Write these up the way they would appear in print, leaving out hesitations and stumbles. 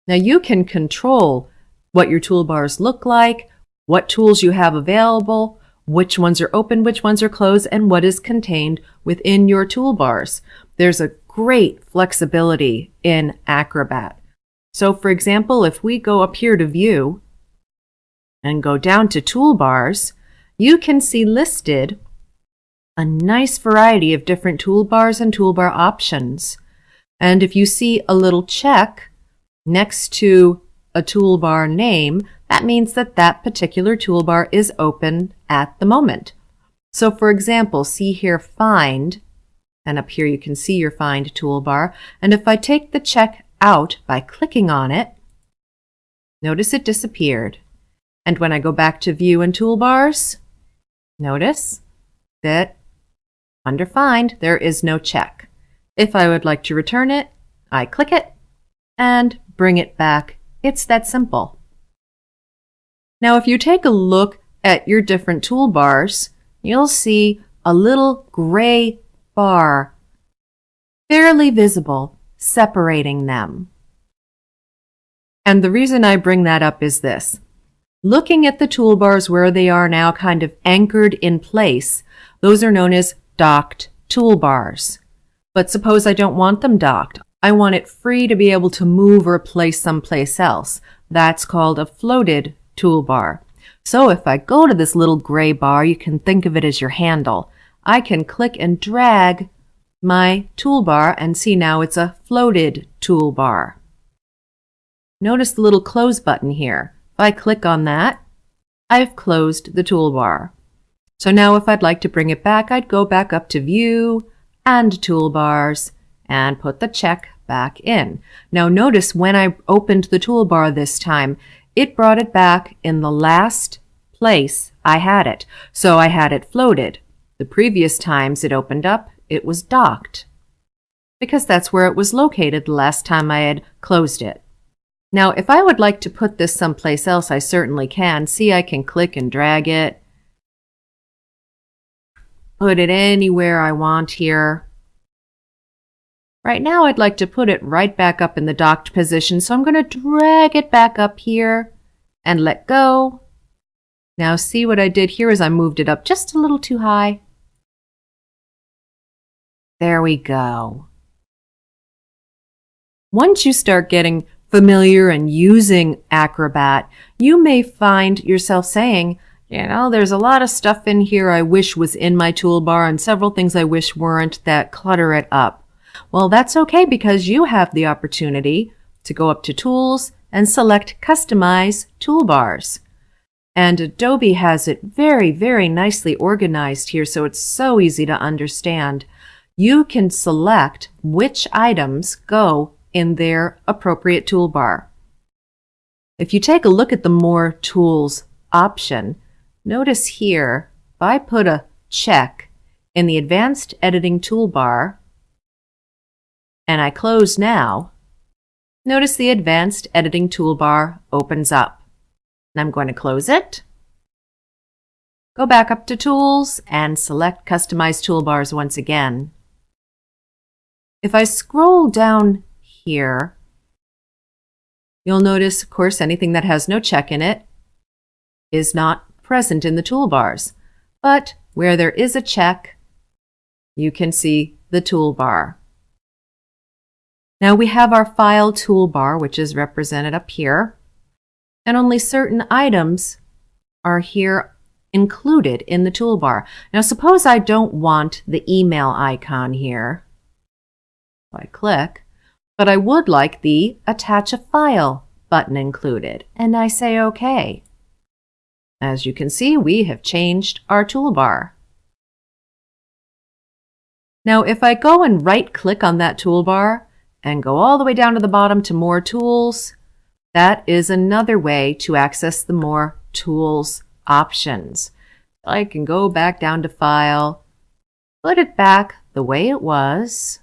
Now you can control what your toolbars look like, what tools you have available, which ones are open, which ones are closed, and what is contained within your toolbars. There's a great flexibility in Acrobat. So for example, if we go up here to View and go down to Toolbars, you can see listed a nice variety of different toolbars and toolbar options. And if you see a little check next to a toolbar name, that means that that particular toolbar is open at the moment. So for example, see here Find, and up here you can see your Find toolbar. And if I take the check out by clicking on it, notice it disappeared. And when I go back to View and Toolbars, notice that under Find there is no check. If I would like to return it, I click it and bring it back. It's that simple. Now if you take a look at your different toolbars, you'll see a little gray bar, fairly visible, separating them. And the reason I bring that up is this. Looking at the toolbars where they are now kind of anchored in place, those are known as docked toolbars. But suppose I don't want them docked. I want it free to be able to move or place someplace else. That's called a floated toolbar. So if I go to this little gray bar, you can think of it as your handle. I can click and drag my toolbar and see now it's a floated toolbar. Notice the little close button here. If I click on that, I've closed the toolbar. So now if I'd like to bring it back, I'd go back up to View and Toolbars and put the check back in. Now notice when I opened the toolbar this time, it brought it back in the last place I had it. So I had it floated. The previous times it opened up, it was docked, because that's where it was located the last time I had closed it. Now if I would like to put this someplace else, I certainly can. See, I can click and drag it, put it anywhere I want here. Right now I'd like to put it right back up in the docked position, so I'm going to drag it back up here and let go. Now see what I did here is I moved it up just a little too high. There we go. Once you start getting familiar and using Acrobat, you may find yourself saying, you know, there's a lot of stuff in here I wish was in my toolbar and several things I wish weren't that clutter it up. Well, that's okay because you have the opportunity to go up to Tools and select Customize Toolbars. And Adobe has it very, very nicely organized here, so it's so easy to understand. You can select which items go in their appropriate toolbar. If you take a look at the More Tools option, notice here, if I put a check in the Advanced Editing toolbar and I close now, notice the Advanced Editing toolbar opens up. And I'm going to close it, go back up to Tools, and select Customize Toolbars once again. If I scroll down here, you'll notice, of course, anything that has no check in it is not present in the toolbars. But where there is a check, you can see the toolbar. Now we have our File toolbar, which is represented up here, and only certain items are here included in the toolbar. Now suppose I don't want the email icon here. So I click, but I would like the Attach a File button included, and I say OK. As you can see, we have changed our toolbar. Now if I go and right-click on that toolbar and go all the way down to the bottom to More Tools, that is another way to access the More Tools options. I can go back down to File, put it back the way it was,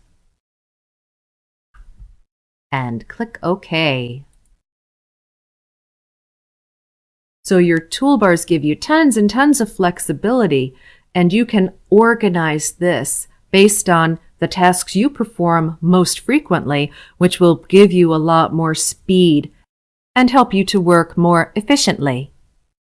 and click OK. So your toolbars give you tons and tons of flexibility, and you can organize this based on the tasks you perform most frequently, which will give you a lot more speed and help you to work more efficiently.